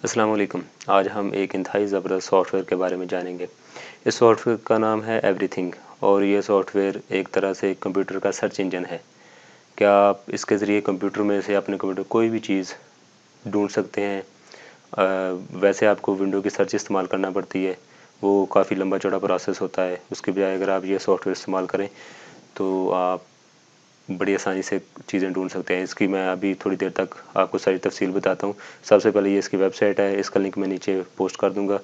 अस्सलाम वालेकुम। आज हम एक इंतहाई ज़बरदस्त सॉफ्टवेयर के बारे में जानेंगे। इस सॉफ्टवेयर का नाम है एवरीथिंग और ये सॉफ्टवेयर एक तरह से कंप्यूटर का सर्च इंजन है। क्या आप इसके ज़रिए कंप्यूटर में से अपने कंप्यूटर कोई भी चीज़ ढूंढ सकते हैं। वैसे आपको विंडो की सर्च इस्तेमाल करना पड़ती है, वो काफ़ी लंबा चौड़ा प्रोसेस होता है। उसके बजाय अगर आप ये सॉफ्टवेयर इस्तेमाल करें तो आप बड़ी आसानी से चीज़ें ढूंढ सकते हैं। इसकी मैं अभी थोड़ी देर तक आपको सारी तफसील बताता हूँ। सबसे पहले ये इसकी वेबसाइट है, इसका लिंक मैं नीचे पोस्ट कर दूँगा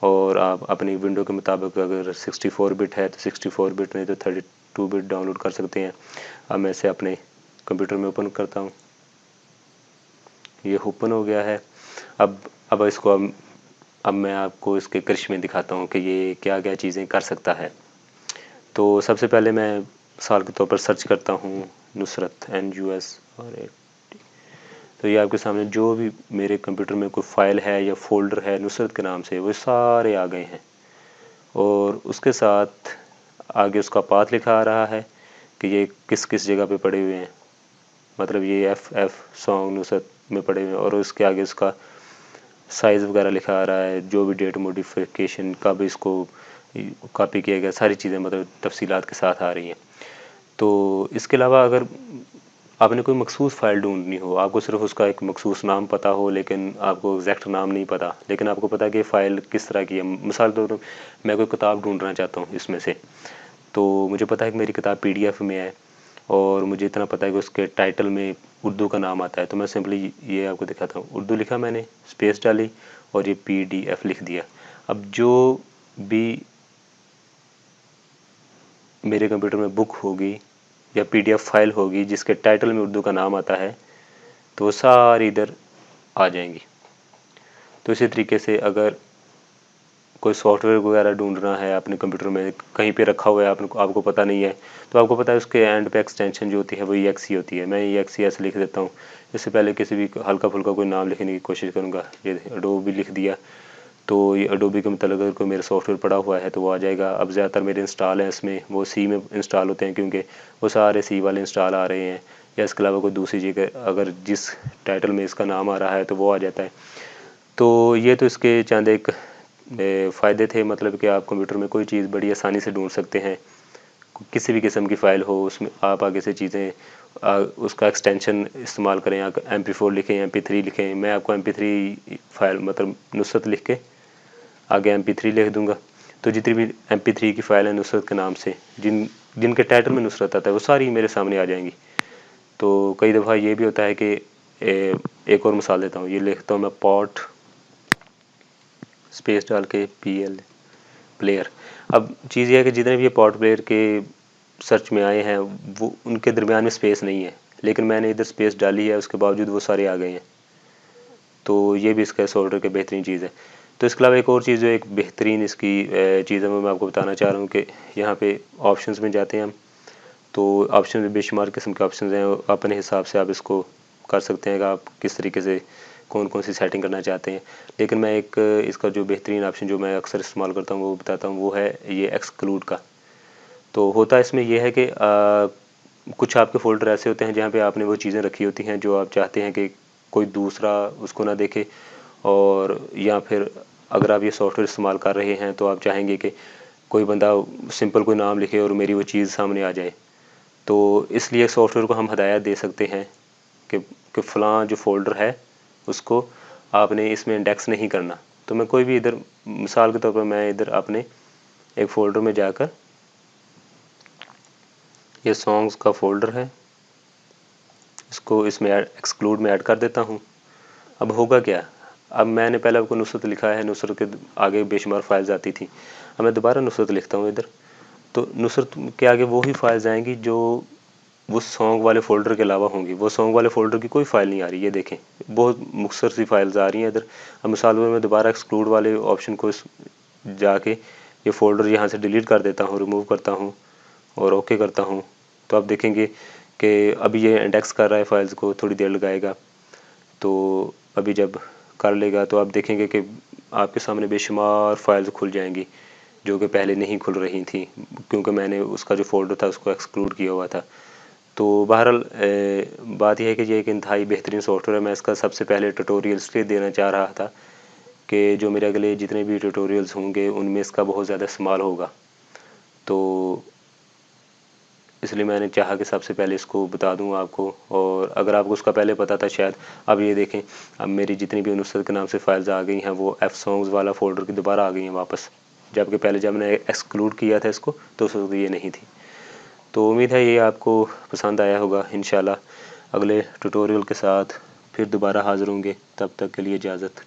और आप अपनी विंडो के मुताबिक अगर 64 बिट है तो 64 बिट, नहीं तो 32 बिट डाउनलोड कर सकते हैं। अब मैं इसे अपने कंप्यूटर में ओपन करता हूँ। ये ओपन हो गया है। अब इसको अब मैं आपको इसके करिश्मे दिखाता हूँ कि ये क्या क्या चीज़ें कर सकता है। तो सबसे पहले मैं मिसाल के तौर पर सर्च करता हूँ नुसरत NUS। तो ये आपके सामने जो भी मेरे कंप्यूटर में कोई फ़ाइल है या फ़ोल्डर है नुसरत के नाम से, वो सारे आ गए हैं। और उसके साथ आगे उसका पाथ लिखा आ रहा है कि ये किस किस जगह पे पड़े हुए हैं। मतलब ये FF सॉन्ग नुसरत में पड़े हुए हैं और उसके आगे उसका साइज़ वगैरह लिखा आ रहा है, जो भी डेट मॉडिफिकेशन कब इसको कॉपी किया गया, सारी चीज़ें मतलब तफसीलात के साथ आ रही हैं। तो इसके अलावा अगर आपने कोई मखसूस फ़ाइल ढूंढनी हो, आपको सिर्फ उसका एक मखसूस नाम पता हो लेकिन आपको एग्जैक्ट नाम नहीं पता, लेकिन आपको पता है कि फ़ाइल किस तरह की है। मिसाल के तौर पर मैं कोई किताब ढूंढना चाहता हूँ इसमें से, तो मुझे पता है कि मेरी किताब PDF में है और मुझे इतना पता है कि उसके टाइटल में उर्दू का नाम आता है। तो मैं सिंपली ये आपको दिखाता हूँ, उर्दू लिखा मैंने, स्पेस डाली और ये PDF लिख दिया। अब जो भी मेरे कंप्यूटर में बुक होगी या PDF फाइल होगी जिसके टाइटल में उर्दू का नाम आता है, तो वो सारी इधर आ जाएंगी। तो इसी तरीके से अगर कोई सॉफ्टवेयर वगैरह ढूंढना है अपने कंप्यूटर में, कहीं पे रखा हुआ है, आपको पता नहीं है, तो आपको पता है उसके एंड पे एक्सटेंशन जो होती है वो EXE होती है। मैं EXE ऐसे लिख देता हूँ। इससे पहले किसी भी हल्का फुल्का कोई नाम लिखने की कोशिश करूँगा, ये अडोबी लिख दिया, तो ये अडोबी के मतलब अगर कोई मेरा सॉफ्टवेयर पड़ा हुआ है तो वो आ जाएगा। अब ज़्यादातर मेरे इंस्टॉल हैं इसमें, वो C में इंस्टॉल होते हैं क्योंकि वो सारे C वाले इंस्टॉल आ रहे हैं, या इसके अलावा कोई दूसरी जगह अगर जिस टाइटल में इसका नाम आ रहा है तो वो आ जाता है। तो ये तो इसके चंद एक फ़ायदे थे, मतलब कि आप कंप्यूटर में कोई चीज़ बड़ी आसानी से ढूंढ सकते हैं। किसी भी किस्म की फ़ाइल हो उसमें आप आगे से चीज़ें उसका एक्सटेंशन इस्तेमाल करें, आप MP4 लिखें, MP3 लिखें। मैं आपको MP3 फाइल मतलब नुसरत लिख के आगे MP3 लिख दूँगा। तो जितनी भी MP3 की फ़ाइल है नुसरत के नाम से, जिनके टाइटल में नुसरत आता है, वो सारी मेरे सामने आ जाएंगी। तो कई दफ़ा ये भी होता है कि एक और मिसाल देता हूँ, ये लिखता हूँ मैं पॉट स्पेस डाल के PL प्लेयर। अब चीज़ ये है कि जितने भी ये पॉट प्लेयर के सर्च में आए हैं वो उनके दरमियान में स्पेस नहीं है, लेकिन मैंने इधर स्पेस डाली है, उसके बावजूद वो सारे आ गए हैं। तो ये भी इसका सॉफ्टवेयर की बेहतरीन चीज़ है। तो इसके अलावा एक और चीज़ जो एक बेहतरीन इसकी चीज़ है वो मैं आपको बताना चाह रहा हूँ कि यहाँ पे ऑप्शंस में जाते हैं हम, तो ऑप्शन में बेशुमार किस्म के ऑप्शन हैं। अपने हिसाब से आप इसको कर सकते हैं कि आप किस तरीके से कौन कौन सी सेटिंग करना चाहते हैं। लेकिन मैं एक इसका जो बेहतरीन ऑप्शन जो मैं अक्सर इस्तेमाल करता हूँ वो बताता हूँ, वो है ये एक्सक्लूड का। तो होता इसमें यह है कि कुछ आपके फ़ोल्डर ऐसे होते हैं जहाँ पे आपने वो चीज़ें रखी होती हैं जो आप चाहते हैं कि कोई दूसरा उसको ना देखे, और या फिर अगर आप ये सॉफ्टवेयर इस्तेमाल कर रहे हैं तो आप चाहेंगे कि कोई बंदा सिंपल कोई नाम लिखे और मेरी वो चीज़ सामने आ जाए। तो इसलिए सॉफ्टवेयर को हम हदायत दे सकते हैं कि फ़लाँ जो फ़ोल्डर है उसको आपने इसमें इंडेक्स नहीं करना। तो मैं कोई भी इधर मिसाल के तौर पर मैं इधर अपने एक फ़ोल्डर में जाकर, ये सॉन्ग्स का फ़ोल्डर है, इसको इसमें एक्सक्लूड में ऐड कर देता हूँ। अब होगा क्या, अब मैंने पहले आपको नुसरत लिखा है, नुसरत के आगे बेशुमार फाइल्स आती थी। अब मैं दोबारा नुसरत लिखता हूँ इधर, तो नुसरत के आगे वो ही फाइल्स आएंगी जो वो सॉन्ग वाले फ़ोल्डर के अलावा होंगी। वो सॉन्ग वाले फ़ोल्डर की कोई फ़ाइल नहीं आ रही, ये देखें बहुत मुख्तसर सी फाइल्स आ रही हैं इधर। अब मिसाल में मैं दोबारा एक्सक्लूड वाले ऑप्शन को जाके ये फ़ोल्डर यहाँ से डिलीट कर देता हूँ, रिमूव करता हूँ और ओके करता हूँ, तो आप देखेंगे कि अभी ये इंडेक्स कर रहा है फाइल्स को, थोड़ी देर लगाएगा। तो अभी जब कर लेगा तो आप देखेंगे कि आपके सामने बेशुमार फाइल्स खुल जाएंगी जो कि पहले नहीं खुल रही थी, क्योंकि मैंने उसका जो फ़ोल्डर था उसको एक्सक्लूड किया हुआ था। तो बहरहाल बात यह है कि ये एक इंतहाई बेहतरीन सॉफ्टवेयर है। मैं इसका सबसे पहले ट्यूटोरियल इसलिए देना चाह रहा था कि जो मेरे अगले जितने भी ट्यूटोरियल्स होंगे उनमें इसका बहुत ज़्यादा इस्तेमाल होगा, तो इसलिए मैंने चाहा कि सबसे पहले इसको बता दूं आपको। और अगर आपको उसका पहले पता था शायद, अब ये देखें अब मेरी जितनी भी नुसरत के नाम से फाइल्स आ गई हैं वो एफ सॉन्ग्स वाला फ़ोल्डर की दोबारा आ गई हैं वापस, जबकि पहले जब मैंने एक्सक्लूड किया था इसको तो उस वक्त ये नहीं थी। तो उम्मीद है ये आपको पसंद आया होगा। इंशाल्लाह अगले ट्यूटोरियल के साथ फिर दोबारा हाज़िर होंगे, तब तक के लिए इजाज़त।